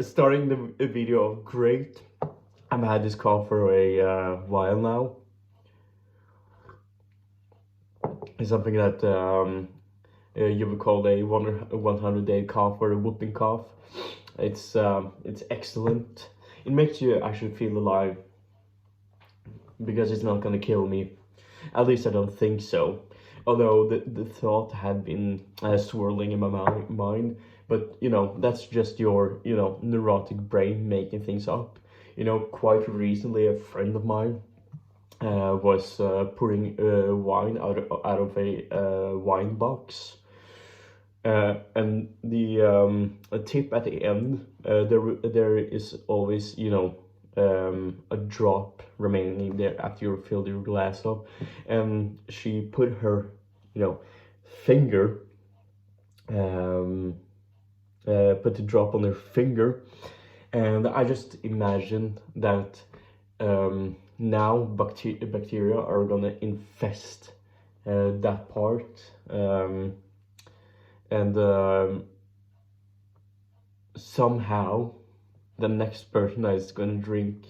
Starting the video off great. I've had this cough for a while now. It's something that you would call a 100-day cough or a whooping cough. It's excellent. It makes you actually feel alive because it's not gonna kill me. At least I don't think so. Although the thought had been swirling in my mind, but you know, that's just your, you know, neurotic brain making things up. You know, quite recently a friend of mine was pouring wine out of a wine box. And the a tip at the end, there is always, you know, a drop remaining there after you filled your glass up, and she put her, you know, finger, put the drop on her finger, and I just imagined that now bacteria are gonna infest that part, and somehow the next person that is gonna drink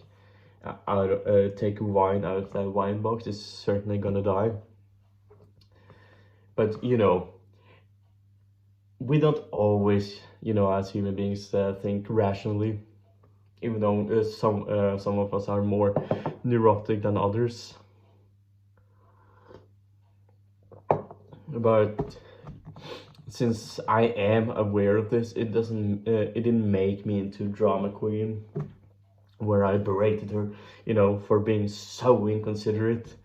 take wine out of that wine box is certainly gonna die. But you know, we don't always, you know, as human beings think rationally, even though some of us are more neurotic than others. But since I am aware of this, it didn't make me into drama queen where I berated her, you know, for being so inconsiderate.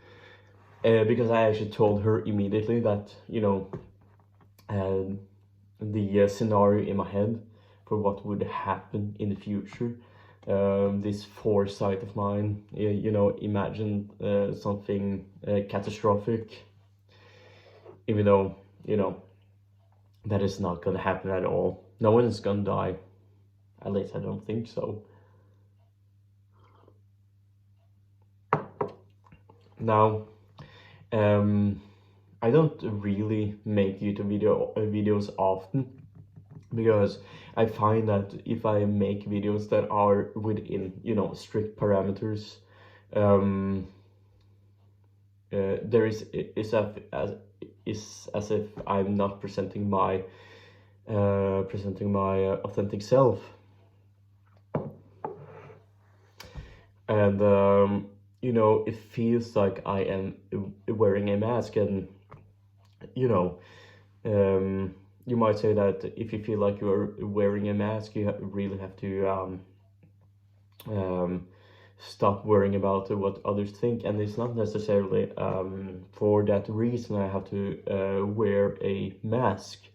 Because I actually told her immediately that, you know, the scenario in my head for what would happen in the future, this foresight of mine, you know, imagine something catastrophic, even though, you know, that is not gonna happen at all. No one is gonna die, at least I don't think so. Now, I don't really make YouTube videos often, because I find that if I make videos that are within, you know, strict parameters, there is as if I'm not presenting my authentic self, and you know, it feels like I am wearing a mask, and you know, you might say that if you feel like you're wearing a mask, you really have to stop worrying about what others think. And it's not necessarily for that reason I have to wear a mask.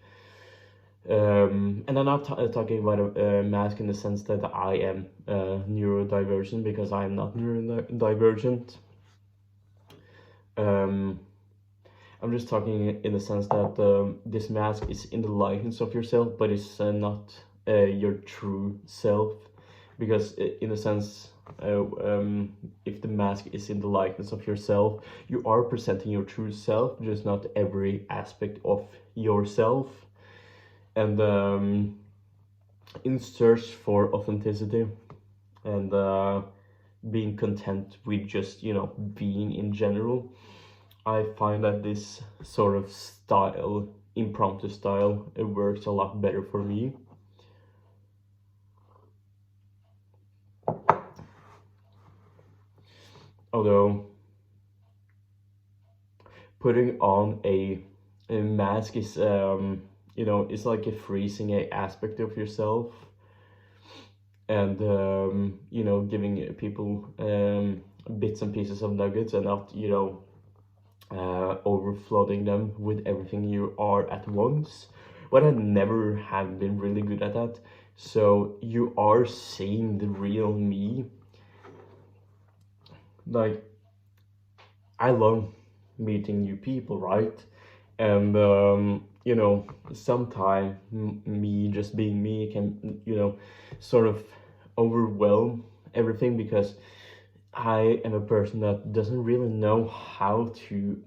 And I'm not talking about a mask in the sense that I am neurodivergent, because I am not neurodivergent. I'm just talking in the sense that this mask is in the likeness of yourself, but it's not your true self. Because in a sense, if the mask is in the likeness of yourself, you are presenting your true self, just not every aspect of yourself. And in search for authenticity and being content with just, you know, being in general, I find that this sort of style, impromptu style, it works a lot better for me. Although putting on a mask is, you know, it's like a freezing a aspect of yourself, and you know, giving people bits and pieces of nuggets, and not, you know, overflooding them with everything you are at once. But I never have been really good at that. So you are seeing the real me. Like, I love meeting new people, right? And you know, sometimes me just being me can, you know, sort of overwhelm everything, because I am a person that doesn't really know how to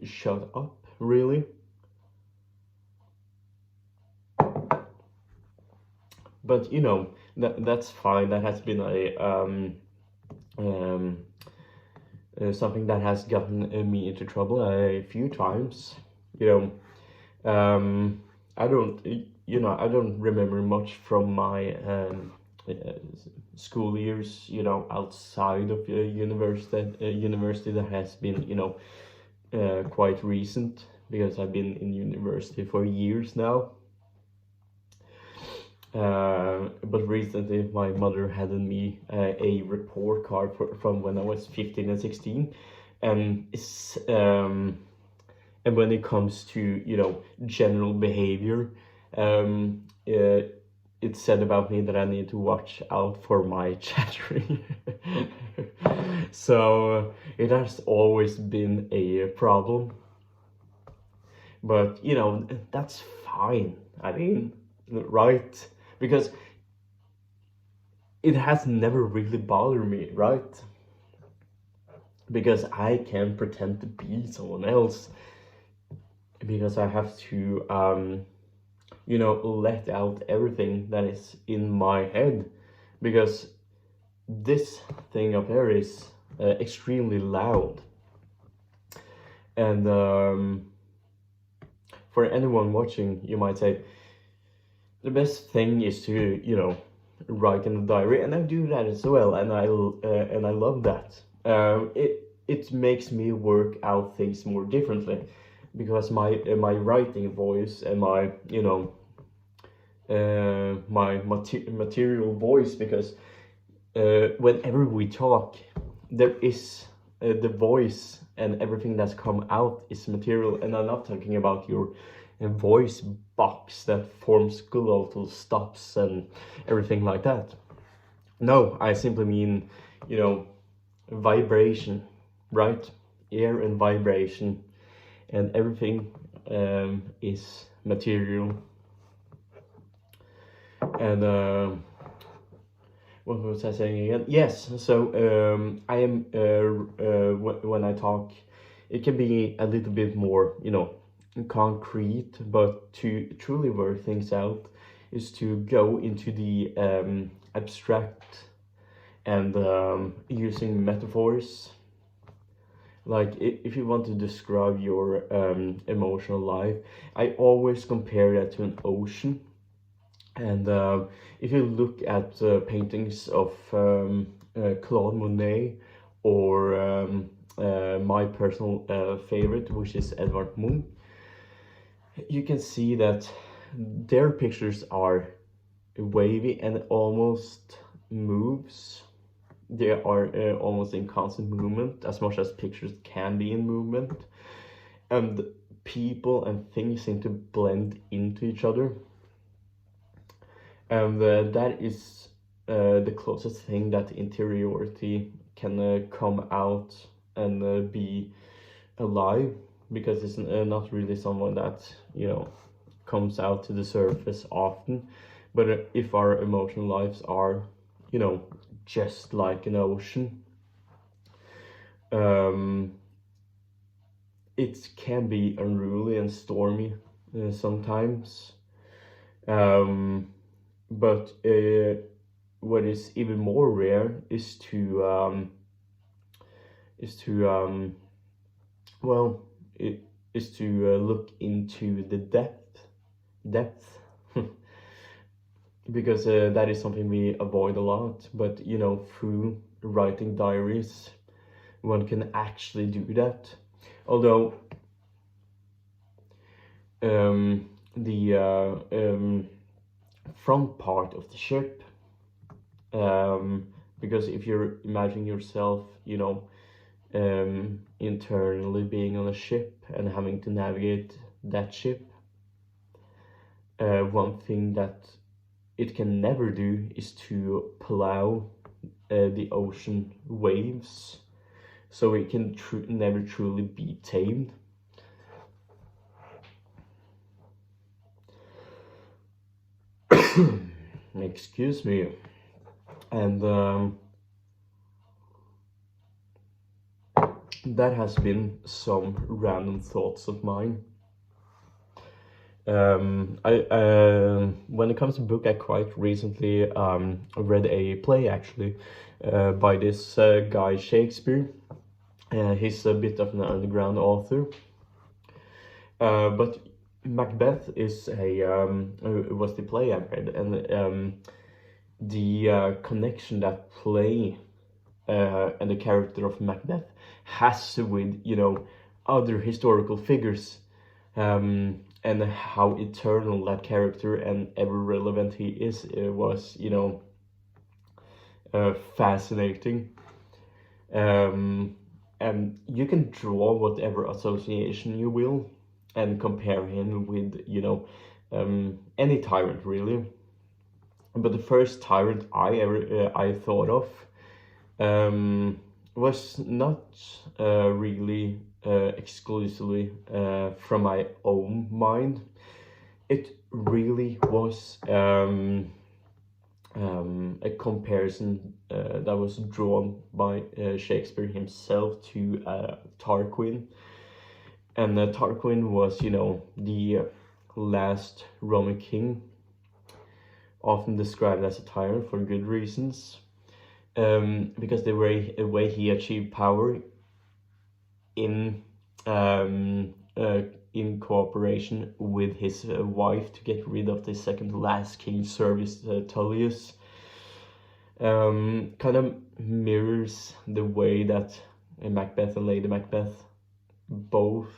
shut up, really. but you know, that's fine. That has been um, something that has gotten me into trouble a few times. You know, I don't, I don't remember much from my uh, school years. You know, outside of university that has been, quite recent, because I've been in university for years now. But recently, my mother handed me a report card from when I was 15 and 16, and and when it comes to, general behavior, um, uh, it said about me that I need to watch out for my chattering. So it has always been a problem, but that's fine. I mean, right? Because it has never really bothered me, right? Because I can pretend to be someone else, because I have to let out everything that is in my head, because this thing up here is extremely loud. And for anyone watching, you might say the best thing is to write in the diary, and I do that as well, and I love that. It makes me work out things more differently, because my writing voice and my material voice, because whenever we talk, there is the voice, and everything that's come out is material. And I'm not talking about your voice box that forms glottal stops and everything like that. No, I simply mean, vibration, right? Air and vibration, and everything is material. And what was I saying again? Yes, so I am, when I talk, it can be a little bit more, concrete, but to truly work things out is to go into the abstract, and using metaphors. Like, if you want to describe your emotional life, I always compare that to an ocean. And if you look at paintings of Claude Monet, or my personal favorite, which is Edvard Munch, you can see that their pictures are wavy and almost moves. They are almost in constant movement, as much as pictures can be in movement. And people and things seem to blend into each other. And that is the closest thing that interiority can come out and be alive, because it's not really someone that comes out to the surface often. But if our emotional lives are just like an ocean, it can be unruly and stormy sometimes. But what is even more rare is to look into the depth, because that is something we avoid a lot. But through writing diaries, one can actually do that. Although the front part of the ship, because if you're imagining yourself internally being on a ship and having to navigate that ship, one thing that it can never do is to plow the ocean waves, so it can never truly be tamed. Excuse me. And that has been some random thoughts of mine. When it comes to book, I quite recently read a play actually by this guy Shakespeare. He's a bit of an underground author, but Macbeth is a was the play I read, and the connection that play and the character of Macbeth has with, you know, other historical figures, and how eternal that character and ever relevant he is was, you know, fascinating. Um, and you can draw whatever association you will and compare him with, you know, any tyrant really. But the first tyrant I thought of was not really exclusively from my own mind. It really was a comparison that was drawn by Shakespeare himself to Tarquin. And Tarquin was, you know, the last Roman king, often described as a tyrant for good reasons. Because the way he achieved power in in cooperation with his wife to get rid of the second to last king, Servius Tullius, kind of mirrors the way that Macbeth and Lady Macbeth both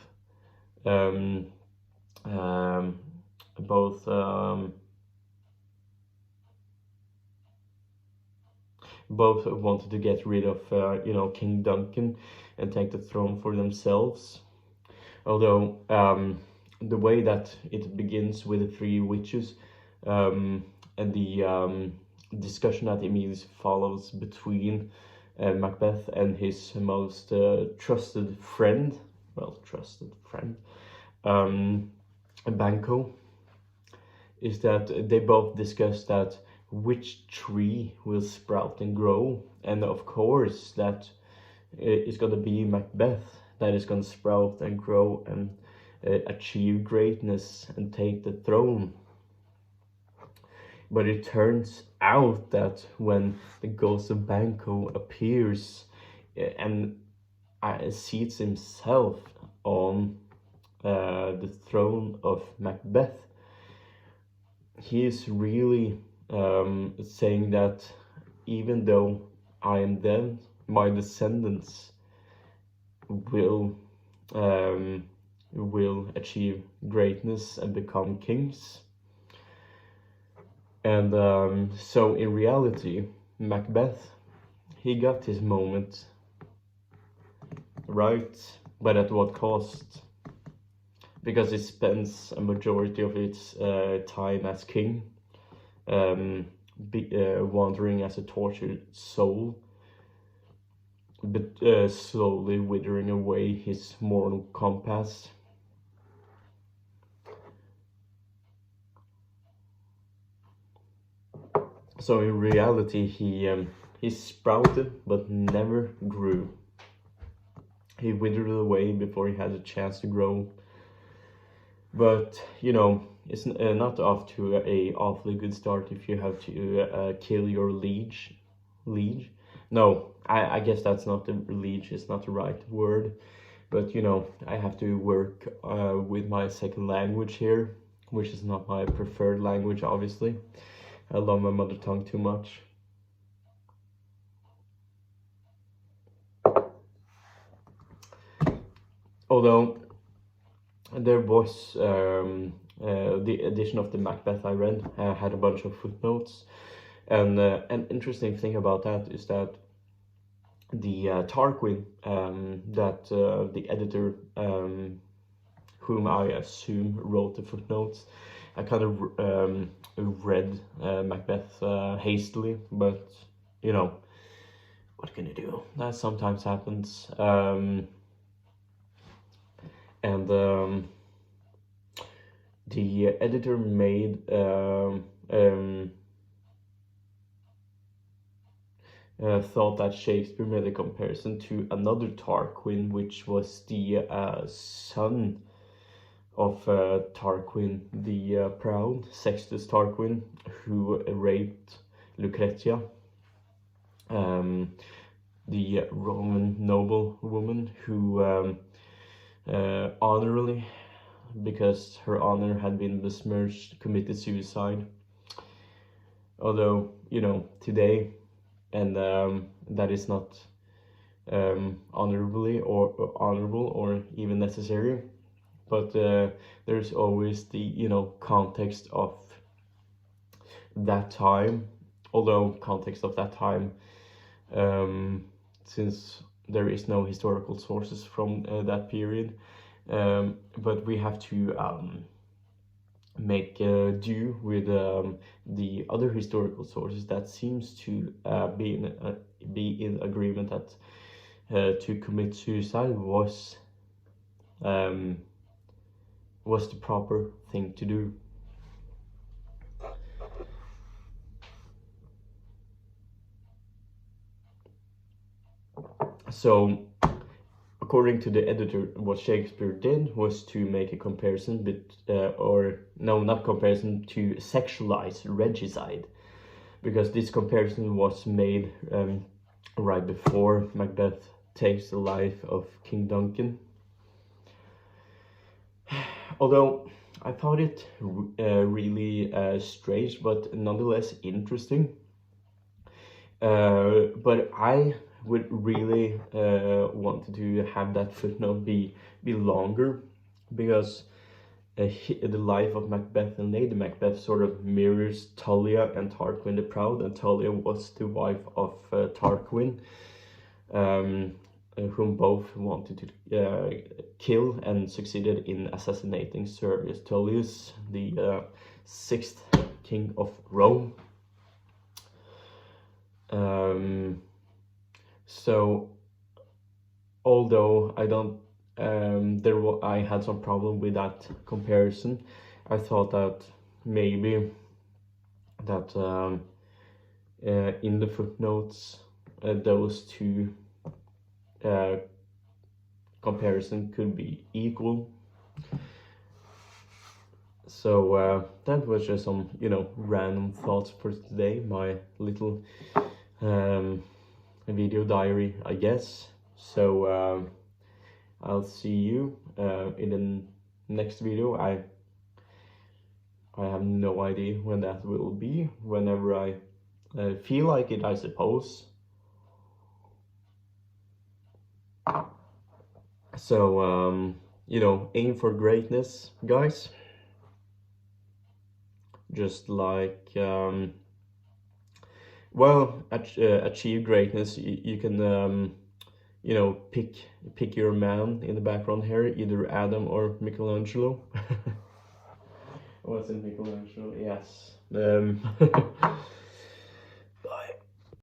um, um, both both wanted to get rid of you know, King Duncan and take the throne for themselves. Although the way that it begins with the three witches and the discussion that immediately follows between Macbeth and his most trusted friend, Banquo, is that they both discuss that which tree will sprout and grow, and of course that it's going to be Macbeth that is going to sprout and grow and achieve greatness and take the throne. But it turns out that when the ghost of Banquo appears and seats himself on the throne of Macbeth, he is really saying that even though I am dead, my descendants will achieve greatness and become kings. And so in reality, Macbeth, he got his moment, right? But at what cost? Because it spends a majority of its time as king, wandering as a tortured soul, but slowly withering away his moral compass. So in reality, he sprouted but never grew. He withered away before he had a chance to grow. But you know, it's not off to a awfully good start if you have to kill your liege. No, I guess that's not the liege. It's not the right word. But you know, I have to work with my second language here, which is not my preferred language, obviously. I love my mother tongue too much. Although there was the edition of the Macbeth I read had a bunch of footnotes, and an interesting thing about that is that the Tarquin, that the editor, whom I assume wrote the footnotes, I kind of read Macbeth hastily, but you know, what can you do? That sometimes happens. And the editor made thought that Shakespeare made a comparison to another Tarquin, which was the son Tarquin the Proud, Sextus Tarquin, who raped Lucretia, the Roman noble woman who honorably, because her honor had been besmirched, committed suicide. Although, you know, today, and that is not honorable or even necessary, but there's always the, you know, context of that time. Although context of that time, since there is no historical sources from that period, but we have to make do with the other historical sources that seems to be in agreement that to commit suicide was the proper thing to do. So, according to the editor, what Shakespeare did was to make a comparison, not comparison, to sexualize regicide, because this comparison was made right before Macbeth takes the life of King Duncan. Although I found it really strange, but nonetheless interesting. But I would really want to have that footnote be longer, because the life of Macbeth and Lady Macbeth sort of mirrors Talia and Tarquin the Proud, and Talia was the wife of Tarquin, whom both wanted to kill and succeeded in assassinating Servius Tullius, the sixth king of Rome. So, although I don't, I had some problem with that comparison. I thought that maybe that in the footnotes, those two comparison could be equal. So that was just some, you know, random thoughts for today. My little video diary, I guess. So I'll see you in the next video. I have no idea when that will be. Whenever I feel like it, I suppose. So you know, aim for greatness, guys. Just like well, achieve greatness. You can you know, pick your man in the background here, either Adam or Michelangelo. Was it Michelangelo? Yes.